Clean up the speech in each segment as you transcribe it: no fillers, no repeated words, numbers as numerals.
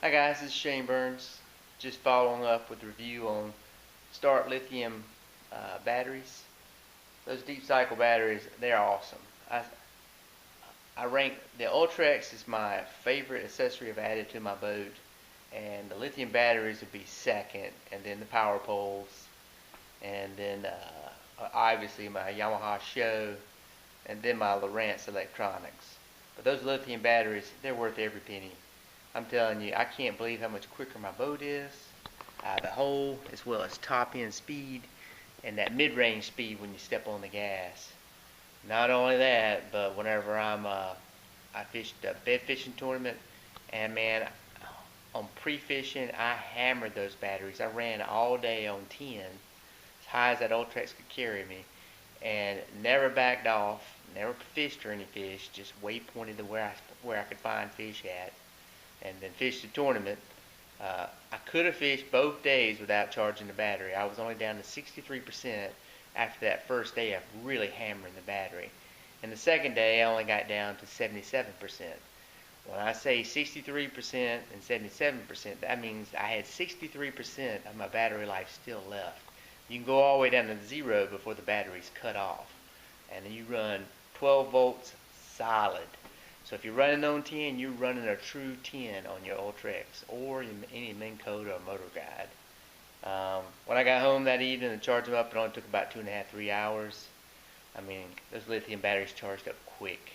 Hi guys, this is Shane Burns. Just following up with a review on Start Lithium batteries. Those deep cycle batteries, they're awesome. I rank the Ultrex is my favorite accessory I've added to my boat, and the lithium batteries would be second, and then the power poles, and then obviously my Yamaha Show, and then my Lowrance electronics. But those lithium batteries, they're worth every penny. I'm telling you, I can't believe how much quicker my boat is. The hole, as well as top end speed, and that mid range speed when you step on the gas. Not only that, but whenever I fished a bed fishing tournament, and man, on pre-fishing, I hammered those batteries. I ran all day on 10, as high as that Ultrex could carry me, and never backed off, never fished or any fish, just waypointed to where I could find fish at, and then fished the tournament. I could have fished both days without charging the battery. I was only down to 63% after that first day of really hammering the battery. And the second day, I only got down to 77%. When I say 63% and 77%, that means I had 63% of my battery life still left. You can go all the way down to zero before the battery's cut off. And then you run 12 volts solid. So if you're running on 10, you're running a true 10 on your Ultrex or any Minn Kota or Motor Guide. When I got home that evening and charged them up, it only took about 2.5, 3 hours. I mean, those lithium batteries charged up quick.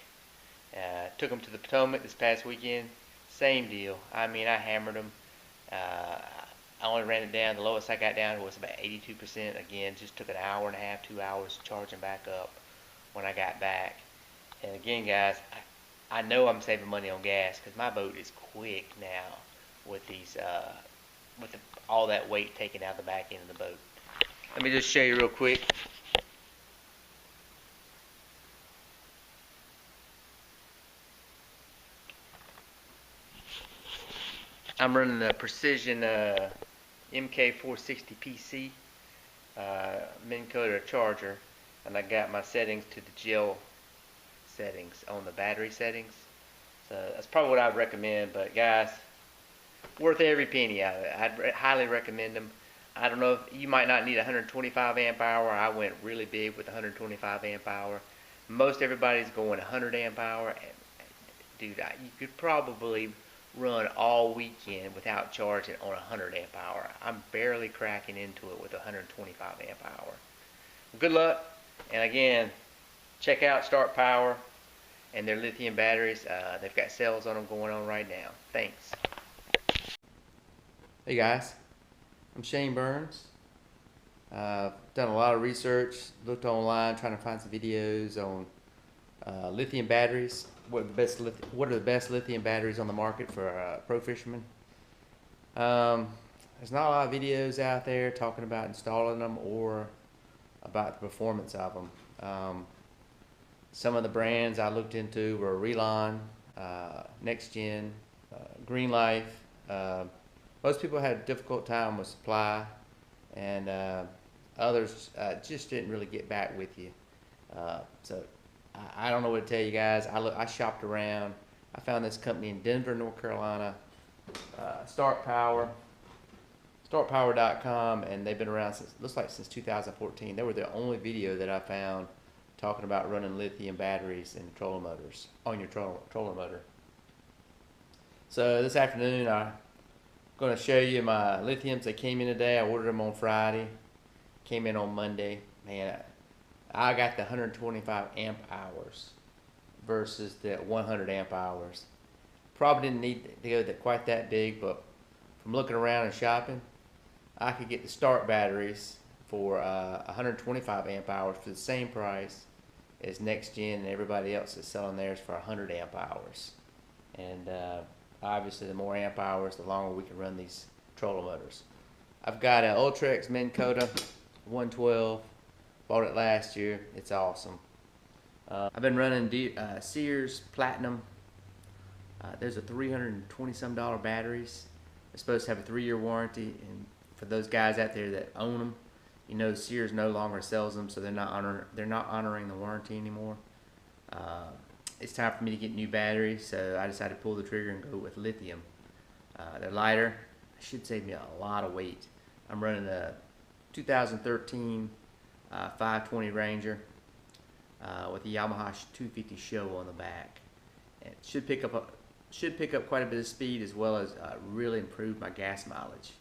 Took them to the Potomac this past weekend. Same deal. I mean, I hammered them. I only ran it down. The lowest I got down was about 82%. Again, just took an hour and a half, 2 hours charging back up when I got back. And again, guys, I know I'm saving money on gas because my boat is quick now with these all that weight taken out of the back end of the boat. Let me just show you real quick. I'm running the Precision MK460 PC Minn Kota charger, and I got my settings to the gel settings on the battery settings. So that's probably what I'd recommend. But guys, worth every penny out of it. I'd highly recommend them. I don't know if you might not need 125 amp hour. I went really big with 125 amp hour. Most everybody's going 100 amp hour. And, dude, you could probably run all weekend without charging on 100 amp hour. I'm barely cracking into it with 125 amp hour. Well, good luck. And again, check out Start Power and their lithium batteries. They've got sales on them going on right now. Thanks. Hey guys, I'm Shane Burns. Done a lot of research, looked online trying to find some videos on lithium batteries. What are the best lithium batteries on the market for pro fishermen? There's not a lot of videos out there talking about installing them or about the performance of them. Some of the brands I looked into were Relon, Next Gen, Green Life. Most people had a difficult time with supply, and others just didn't really get back with you. So I don't know what to tell you guys. I shopped around. I found this company in Denver, North Carolina, Start Power, StartPower.com, and they've been around since 2014. They were the only video that I found talking about running lithium batteries in trolling motors on your trolling motor. So this afternoon I'm going to show you my lithiums. They came in today. I ordered them on Friday. Came in on Monday. Man, I got the 125 amp hours versus the 100 amp hours. Probably didn't need to go quite that big, but from looking around and shopping, I could get the Start batteries for 125 amp hours for the same price as Next Gen and everybody else is selling theirs for 100 amp hours. And obviously, the more amp hours, the longer we can run these trolling motors. I've got an Ultrex Minn Kota 112. Bought it last year. It's awesome. I've been running Sears Platinum. There's a $320 some batteries. They're supposed to have a 3-year warranty, and for those guys out there that own them, you know Sears no longer sells them, so they're not honoring the warranty anymore. It's time for me to get new batteries, so I decided to pull the trigger and go with lithium. They're lighter. Should save me a lot of weight. I'm running a 2013 520 Ranger with a Yamaha 250 show on the back. It should pick up quite a bit of speed, as well as really improve my gas mileage.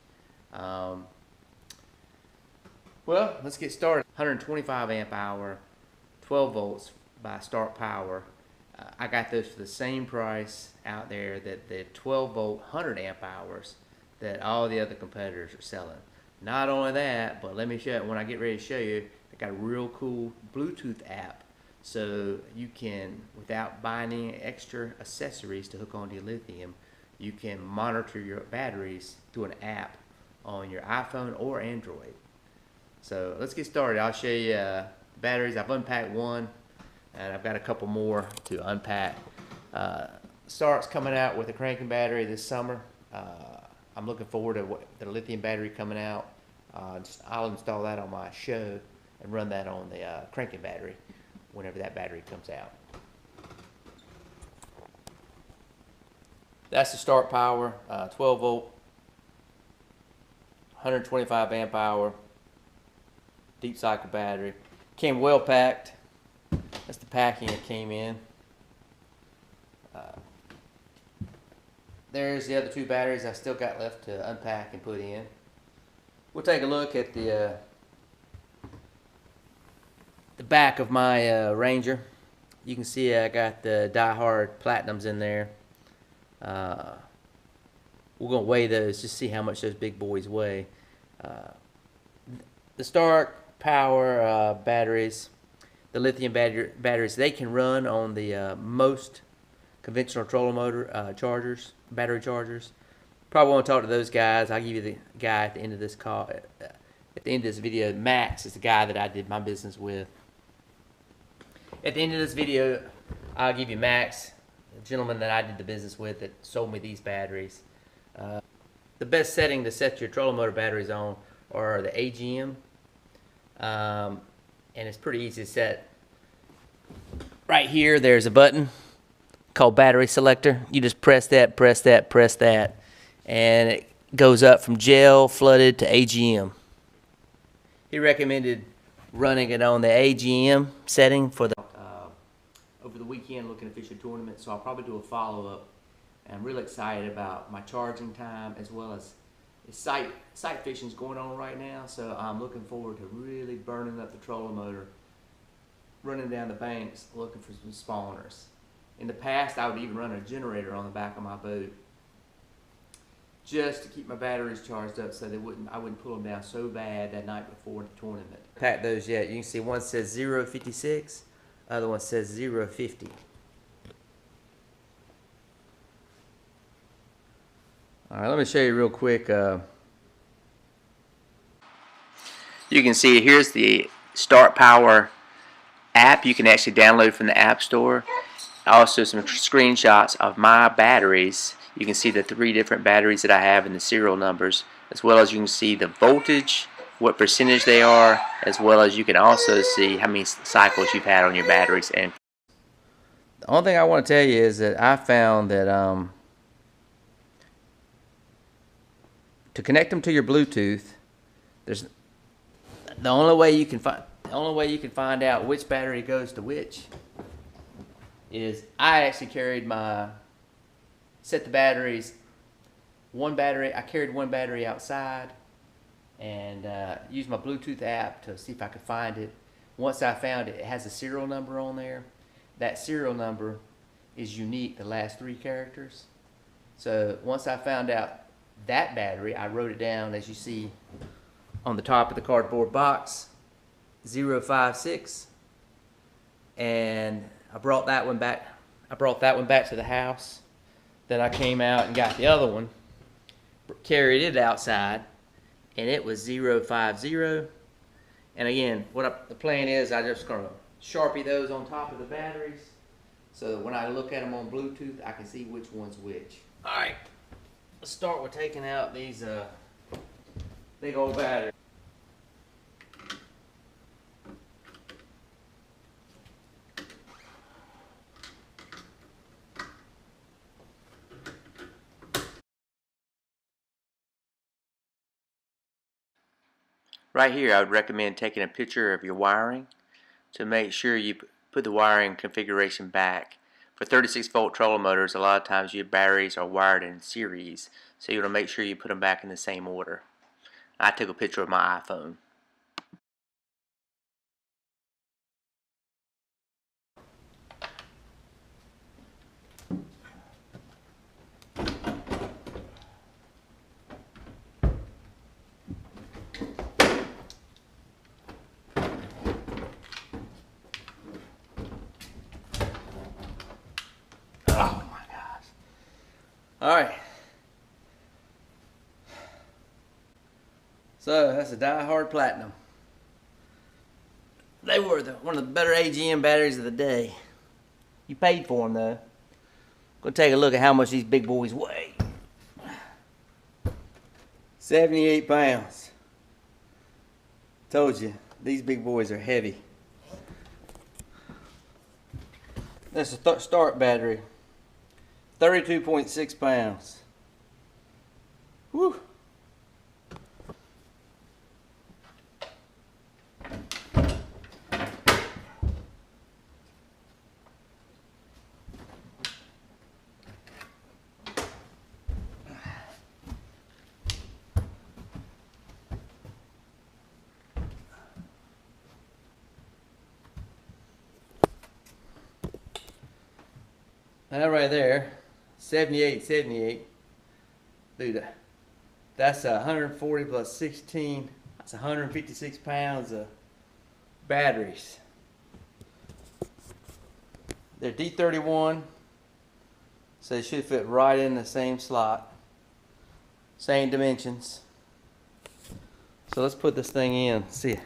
Well, let's get started. 125 amp hour, 12 volts by Start Power. I got those for the same price out there that the 12 volt 100 amp hours that all the other competitors are selling. Not only that, but let me show you, when I get ready to show you, they got a real cool Bluetooth app, so you can, without buying any extra accessories to hook onto your lithium, you can monitor your batteries through an app on your iPhone or Android. So let's get started. I'll show you batteries. I've unpacked one, and I've got a couple more to unpack. Start's coming out with a cranking battery this summer. I'm looking forward to the lithium battery coming out. I'll install that on my show and run that on the cranking battery whenever that battery comes out. That's the Start Power 12 volt, 125 amp hour, deep cycle battery. Came well packed. That's the packing it came in. There's the other two batteries I still got left to unpack and put in. We'll take a look at the back of my Ranger. You can see I got the die-hard platinums in there. We're gonna weigh those, just see how much those big boys weigh. The Start Power batteries, the lithium batteries, they can run on the most conventional trolling motor battery chargers. Probably want to talk to those guys. I'll give you the guy at the end of this call. At the end of this video, Max is the guy that I did my business with. At the end of this video, I'll give you Max, the gentleman that I did the business with that sold me these batteries. The best setting to set your trolling motor batteries on are the AGM, and it's pretty easy to set. Right here, there's a button called battery selector. You just press that, press that, press that, and it goes up from gel, flooded to AGM. He recommended running it on the AGM setting for the over the weekend, looking to fish a tournament, so I'll probably do a follow-up. I'm really excited about my charging time, as well as sight fishing is going on right now, so I'm looking forward to really burning up the trolling motor, running down the banks looking for some spawners. In the past, I would even run a generator on the back of my boat just to keep my batteries charged up, so I wouldn't pull them down so bad that night before the tournament. Pack those yet. You can see one says 0.56, other one says 0.50. All right, let me show you real quick. You can see here's the Start Power app. You can actually download from the App Store. Also some screenshots of my batteries. You can see the 3 different batteries that I have and the serial numbers, as well as you can see the voltage, what percentage they are, as well as you can also see how many cycles you've had on your batteries. And the only thing I want to tell you is that I found that to connect them to your Bluetooth, there's the only way you can find out which battery goes to which is I actually set the batteries, I carried one battery outside and used my Bluetooth app to see if I could find it. Once I found it, it has a serial number on there. That serial number is unique, the last 3 characters. So once I found out that battery, I wrote it down, as you see on the top of the cardboard box, 056, and I brought that one back to the house. Then I came out and got the other one, carried it outside, and it was 050. And again, the plan is I'm just going to Sharpie those on top of the batteries, so that when I look at them on Bluetooth, I can see which one's which. All right, let's start with taking out these big old batteries. Right here I would recommend taking a picture of your wiring to make sure you put the wiring configuration back. For 36 volt trolling motors, a lot of times your batteries are wired in series, so you want to make sure you put them back in the same order. I took a picture of my iPhone. Oh my gosh. Alright. So that's a die-hard platinum. They were one of the better AGM batteries of the day. You paid for them though. Go take a look at how much these big boys weigh. 78 pounds. Told you, these big boys are heavy. That's a start battery. 32.6 pounds. Whew. That right there, 78. Dude, that's 140 plus 16. That's 156 pounds of batteries. They're D31, so they should fit right in the same slot. Same dimensions. So let's put this thing in. See.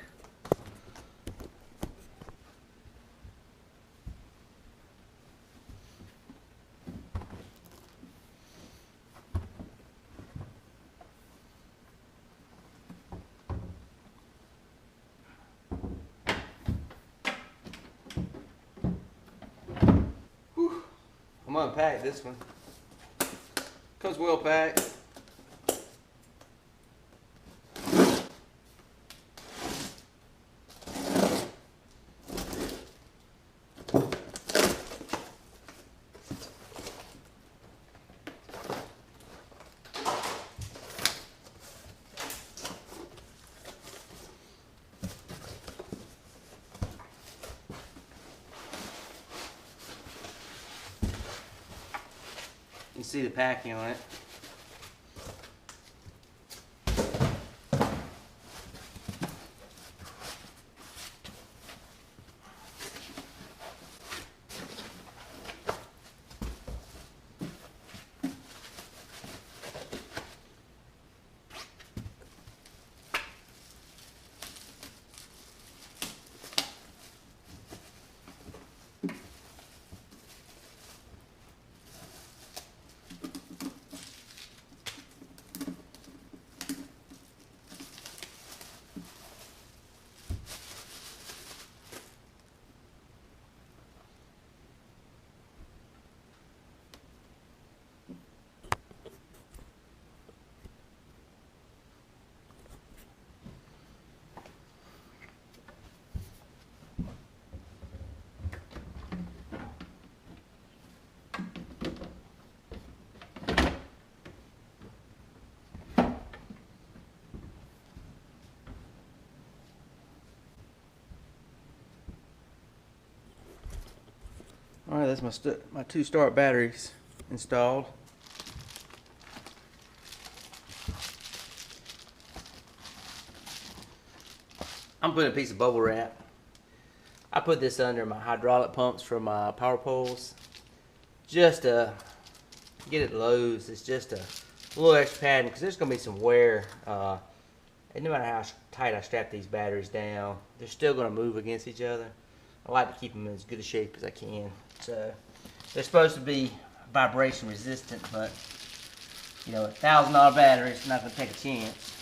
I'm gonna unpack this one. Comes well packed. You can see the packing on it. All right, that's my two start batteries installed. I'm putting a piece of bubble wrap. I put this under my hydraulic pumps for my power poles. Just to get it loose. It's just a little extra padding because there's going to be some wear. And no matter how tight I strap these batteries down, they're still going to move against each other. I like to keep them in as good a shape as I can. So they're supposed to be vibration resistant, but you know, $1,000 battery, it's not going to take a chance.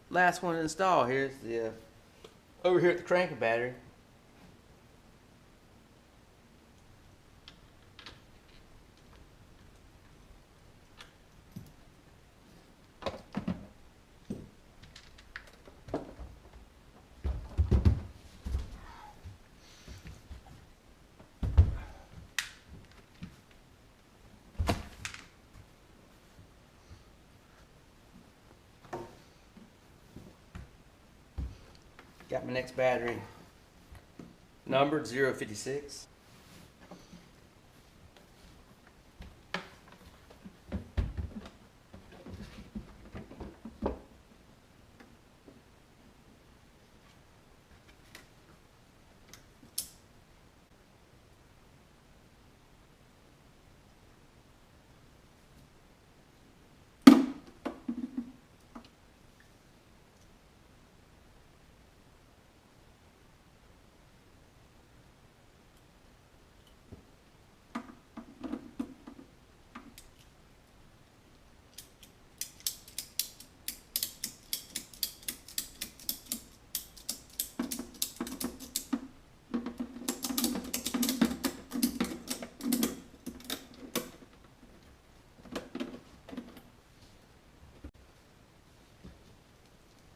Last one to install. Here's the Over here at the cranking battery, got my next battery numbered 056.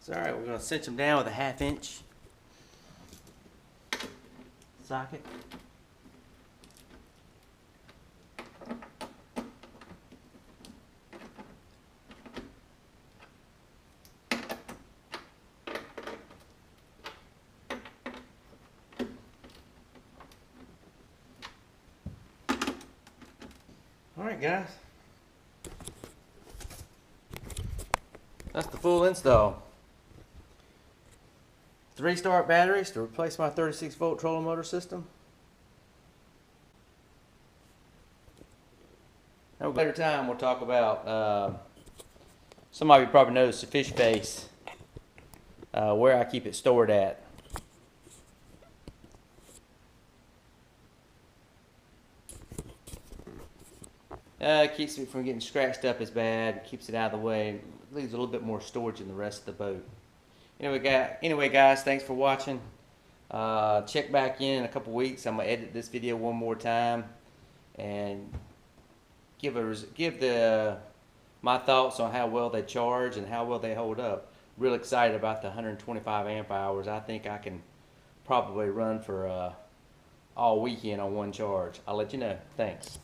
So, alright, we're going to cinch them down with a 1/2 inch socket. Alright guys, that's the full install. 3 start batteries to replace my 36 volt trolling motor system. At a later time we'll talk about, some of you probably noticed the fish face, where I keep it stored at. It keeps it from getting scratched up as bad, keeps it out of the way, leaves a little bit more storage in the rest of the boat. Anyway guys, thanks for watching. Check back in a couple weeks. I'm going to edit this video one more time and give my thoughts on how well they charge and how well they hold up. Real excited about the 125 amp hours. I think I can probably run for all weekend on one charge. I'll let you know. Thanks.